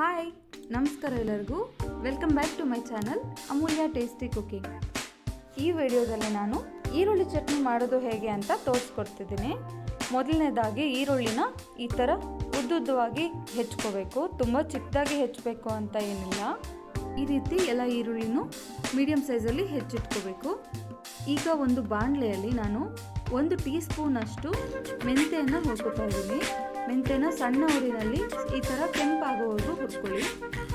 Hi, ನಮಸ್ಕಾರ ಎಲ್ಲರಿಗೂ. Welcome back to my channel Amulya tasty cooking. ಈ ವಿಡಿಯೋದಲ್ಲಿ ನಾನು ಈರುಳ್ಳಿ ಚಟ್ನಿ ಮಾಡೋದು ಹೇಗೆ ಅಂತ ತೋರಿಸ್ಕೊಡ್ತಿದ್ದೀನಿ. ಮೊದಲನೇದಾಗಿ ಈರುಳ್ಳಿನ ಈ ಥರ ಉದ್ದುದ್ದವಾಗಿ ಹೆಚ್ಚ್ಕೋಬೇಕು. ತುಂಬ ಚಿಕ್ಕದಾಗಿ ಹೆಚ್ಚಬೇಕು ಅಂತ ಏನಿಲ್ಲ. ಈ ರೀತಿ ಎಲ್ಲ ಈರುಳ್ಳಿನೂ ಮೀಡಿಯಮ್ ಸೈಜಲ್ಲಿ ಹೆಚ್ಚಿಟ್ಕೋಬೇಕು. ಈಗ ಒಂದು ಬಾಣಲೆಯಲ್ಲಿ ನಾನು 1 ಟೀ ಸ್ಪೂನಷ್ಟು ಮೆಂತೆಯನ್ನು ಹುರ್ಕೋತಾ ಇದ್ದೀನಿ. ಮೆಂತೆನ ಸಣ್ಣ ಉರಿನಲ್ಲಿ ಈ ಥರ ಕೆಂಪಾಗೋವರೆಗೂ ಹುರ್ಕೊಳ್ಳಿ.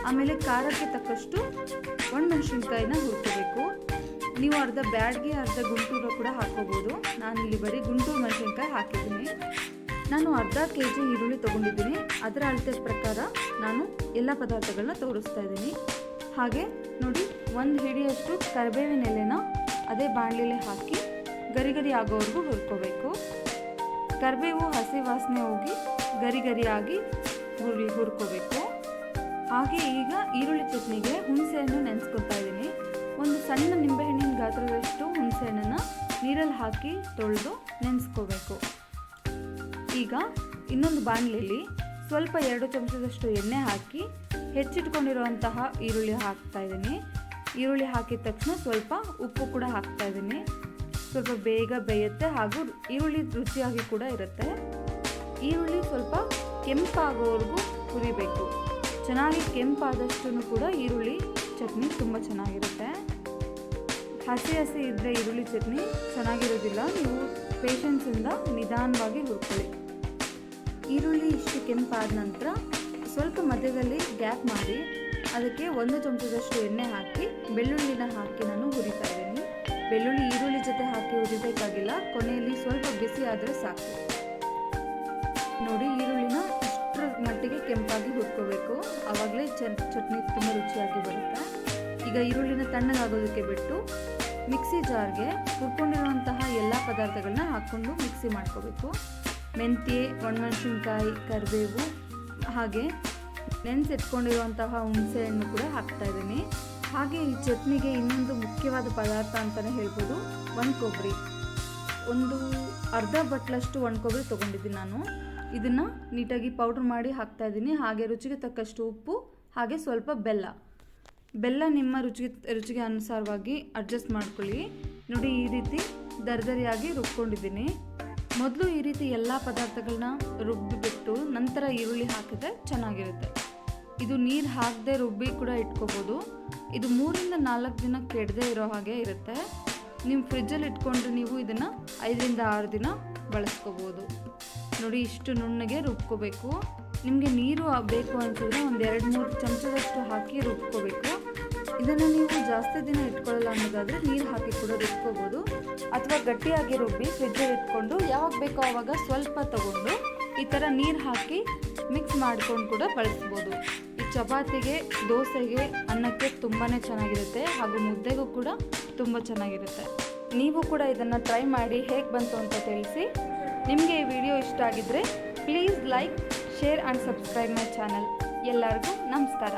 ಆಮೇಲೆ ಖಾರಕ್ಕೆ ತಕ್ಕಷ್ಟು ಒಣಮೆಣಸಿನ್ಕಾಯಿನ ಹುರ್ಕೋಬೇಕು. ನೀವು ಅರ್ಧ ಬ್ಯಾಡ್ಗೆ ಅರ್ಧ ಗುಂಟೂರು ಕೂಡ ಹಾಕೋಬೋದು. ನಾನಿಲ್ಲಿ ಬರೀ ಗುಂಟೂರು ಮೆಣಸಿನ್ಕಾಯಿ ಹಾಕಿದ್ದೀನಿ. ನಾನು ಅರ್ಧ kg ಈರುಳ್ಳಿ ತೊಗೊಂಡಿದ್ದೀನಿ. ಅದರ ಅಳತೆ ಪ್ರಕಾರ ನಾನು ಎಲ್ಲ ಪದಾರ್ಥಗಳನ್ನ ತೋರಿಸ್ತಾ ಇದ್ದೀನಿ. ಹಾಗೆ ನೋಡಿ, 1 ಹಿಡಿಯಷ್ಟು ಕರಿಬೇವಿನ ಎಲೆನ ಅದೇ ಬಾಣಲೆಯಲ್ಲಿ ಹಾಕಿ ಗರಿ ಗರಿ ಆಗೋವರೆಗೂ ಹುರ್ಕೋಬೇಕು. ಕರಿಬೇವು ಹಸಿ ವಾಸನೆ ಹೋಗಿ ಗರಿ ಗರಿಯಾಗಿ ಹುರ್ಕೋಬೇಕು. ಹಾಗೆ ಈಗ ಈರುಳ್ಳಿ ಚಟ್ನಿಗೆ ಹುಣಸೆಹಣ್ಣು ನೆನೆಸ್ಕೊತಾ ಇದ್ದೀನಿ. ಒಂದು ಸಣ್ಣ ನಿಂಬೆಹಣ್ಣಿನ ಗಾತ್ರದಷ್ಟು ಹುಣಸೆಹಣ್ಣನ್ನು ನೀರಲ್ಲಿ ಹಾಕಿ ತೊಳೆದು ನೆನೆಸ್ಕೋಬೇಕು. ಈಗ ಇನ್ನೊಂದು ಬಾಣಲೆಯಲ್ಲಿ ಸ್ವಲ್ಪ 2 ಚಮಚದಷ್ಟು ಎಣ್ಣೆ ಹಾಕಿ ಹೆಚ್ಚಿಟ್ಕೊಂಡಿರುವಂತಹ ಈರುಳ್ಳಿ ಹಾಕ್ತಾ ಇದ್ದೀನಿ. ಈರುಳ್ಳಿ ಹಾಕಿದ ತಕ್ಷಣ ಸ್ವಲ್ಪ ಉಪ್ಪು ಕೂಡ ಹಾಕ್ತಾ ಇದ್ದೀನಿ. ಸ್ವಲ್ಪ ಬೇಗ ಬೇಯುತ್ತೆ ಹಾಗೂ ಈರುಳ್ಳಿ ರುಚಿಯಾಗಿ ಕೂಡ ಇರುತ್ತೆ. ಈರುಳ್ಳಿ ಸ್ವಲ್ಪ ಕೆಂಪಾಗೋವರೆಗೂ ಹುರಿಬೇಕು. ಚೆನ್ನಾಗಿ ಕೆಂಪಾದಷ್ಟು ಕೂಡ ಈರುಳ್ಳಿ ಚಟ್ನಿ ತುಂಬ ಚೆನ್ನಾಗಿರುತ್ತೆ. ಹಸಿ ಇದ್ದರೆ ಈರುಳ್ಳಿ ಚಟ್ನಿ ಚೆನ್ನಾಗಿರೋದಿಲ್ಲ. ನೀವು ಪೇಷನ್ಸಿಂದ ನಿಧಾನವಾಗಿ ಹುರ್ಕೊಳ್ಳಿ. ಈರುಳ್ಳಿ ಇಷ್ಟು ಕೆಂಪಾದ ನಂತರ ಸ್ವಲ್ಪ ಮಧ್ಯದಲ್ಲಿ ಗ್ಯಾಪ್ ಮಾಡಿ ಅದಕ್ಕೆ 1 ಚಮಚದಷ್ಟು ಎಣ್ಣೆ ಹಾಕಿ ಬೆಳ್ಳುಳ್ಳಿನ ಹಾಕಿ ನಾನು ಹುರಿತಾ ಇದ್ದೀನಿ. ಬೆಳ್ಳುಳ್ಳಿ ಈರುಳ್ಳಿ ಜೊತೆ ಹಾಕಿ ಹುರಿಬೇಕಾಗಿಲ್ಲ. ಕೊನೆಯಲ್ಲಿ ಸ್ವಲ್ಪ ಬಿಸಿ ಆದರೆ ಸಾಕು. ನೋಡಿ, ಈರುಳ್ಳಿನ ಇಷ್ಟರ ಮಟ್ಟಿಗೆ ಕೆಂಪಾಗಿ ಹುರ್ಕೋಬೇಕು. ಆವಾಗಲೇ ಚಟ್ನಿ ತುಂಬ ರುಚಿಯಾಗಿ ಬರುತ್ತೆ. ಈಗ ಈರುಳ್ಳಿನ ತಣ್ಣಗಾಗೋದಕ್ಕೆ ಬಿಟ್ಟು ಮಿಕ್ಸಿ ಜಾರ್ಗೆ ಹುರ್ಕೊಂಡಿರುವಂತಹ ಎಲ್ಲ ಪದಾರ್ಥಗಳನ್ನ ಹಾಕ್ಕೊಂಡು ಮಿಕ್ಸಿ ಮಾಡ್ಕೋಬೇಕು. ಮೆಂತ್ಯ, ಒಣಮೆಣಸಿನ್ಕಾಯಿ, ಕರಿಬೇವು ಹಾಗೆ ನೆನೆಸಿಟ್ಕೊಂಡಿರುವಂತಹ ಹುಣಸೆಹಣ್ಣು ಕೂಡ ಹಾಕ್ತಾ ಇದ್ದೀನಿ. ಹಾಗೆ ಈ ಚಟ್ನಿಗೆ ಇನ್ನೊಂದು ಮುಖ್ಯವಾದ ಪದಾರ್ಥ ಅಂತಲೇ ಹೇಳ್ಬೋದು, ಒಣಕೊಬ್ಬರಿ. ಒಂದು ಅರ್ಧ ಬಟ್ಲಷ್ಟು ಒಣಕೊಬ್ಬರಿ ತೊಗೊಂಡಿದ್ದೀನಿ ನಾನು. ಇದನ್ನು ನೀಟಾಗಿ ಪೌಡ್ರ್ ಮಾಡಿ ಹಾಕ್ತಾ ಇದ್ದೀನಿ. ಹಾಗೆ ರುಚಿಗೆ ತಕ್ಕಷ್ಟು ಉಪ್ಪು, ಹಾಗೆ ಸ್ವಲ್ಪ ಬೆಲ್ಲ ನಿಮ್ಮ ರುಚಿಗೆ ಅನುಸಾರವಾಗಿ ಅಡ್ಜಸ್ಟ್ ಮಾಡ್ಕೊಳ್ಳಿ. ನೋಡಿ, ಈ ರೀತಿ ದರದರಿಯಾಗಿ ರುಬ್ಕೊಂಡಿದ್ದೀನಿ. ಮೊದಲು ಈ ರೀತಿ ಎಲ್ಲ ಪದಾರ್ಥಗಳನ್ನ ರುಬ್ಬಿಬಿಟ್ಟು ನಂತರ ಈರುಳ್ಳಿ ಹಾಕಿದ್ರೆ ಚೆನ್ನಾಗಿರುತ್ತೆ. ಇದು ನೀರು ಹಾಕದೆ ರುಬ್ಬಿ ಕೂಡ ಇಟ್ಕೋಬೋದು. ಇದು 3 ರಿಂದ 4 ದಿನ ಕೆಡದೆ ಇರೋ ಹಾಗೆ ಇರುತ್ತೆ. ನಿಮ್ಮ ಫ್ರಿಜ್ಜಲ್ಲಿ ಇಟ್ಕೊಂಡ್ರೆ ನೀವು ಇದನ್ನು 5 ರಿಂದ 6 ದಿನ ಬಳಸ್ಕೋಬೋದು. ನೋಡಿ, ಇಷ್ಟು ನುಣ್ಣಗೆ ರುಬ್ಕೋಬೇಕು. ನಿಮಗೆ ನೀರು ಬೇಕು ಅನಿಸಿದ್ರೆ ಒಂದು 2-3 ಚಮಚದಷ್ಟು ಹಾಕಿ ರುಬ್ಕೋಬೇಕು. ಇದನ್ನು ನೀವು ಜಾಸ್ತಿ ದಿನ ಇಟ್ಕೊಳ್ಳಲ್ಲ ಅನ್ನೋದಾದರೆ ನೀರು ಹಾಕಿ ಕೂಡ ರುಬ್ಕೋಬೋದು. ಅಥವಾ ಗಟ್ಟಿಯಾಗಿ ರುಬ್ಬಿ ಫ್ರಿಜ್ಜಲ್ಲಿ ಇಟ್ಕೊಂಡು ಯಾವಾಗ ಬೇಕೋ ಆವಾಗ ಸ್ವಲ್ಪ ತಗೊಂಡು ಈ ಥರ ನೀರು ಹಾಕಿ ಮಿಕ್ಸ್ ಮಾಡ್ಕೊಂಡು ಕೂಡ ಬಳಸ್ಬೋದು. ಈ ಚಪಾತಿಗೆ, ದೋಸೆಗೆ, ಅನ್ನಕ್ಕೆ ತುಂಬಾ ಚೆನ್ನಾಗಿರುತ್ತೆ. ಹಾಗೂ ಮುದ್ದೆಗೂ ಕೂಡ ತುಂಬ ಚೆನ್ನಾಗಿರುತ್ತೆ. ನೀವು ಕೂಡ ಇದನ್ನು ಟ್ರೈ ಮಾಡಿ ಹೇಗೆ ಬಂತು ಅಂತ ತಿಳಿಸಿ. ನಿಮಗೆ ಈ ವಿಡಿಯೋ ಇಷ್ಟ ಆಗಿದ್ದರೆ please like, share and subscribe my channel. ಎಲ್ಲರಿಗೂ ನಮಸ್ಕಾರ.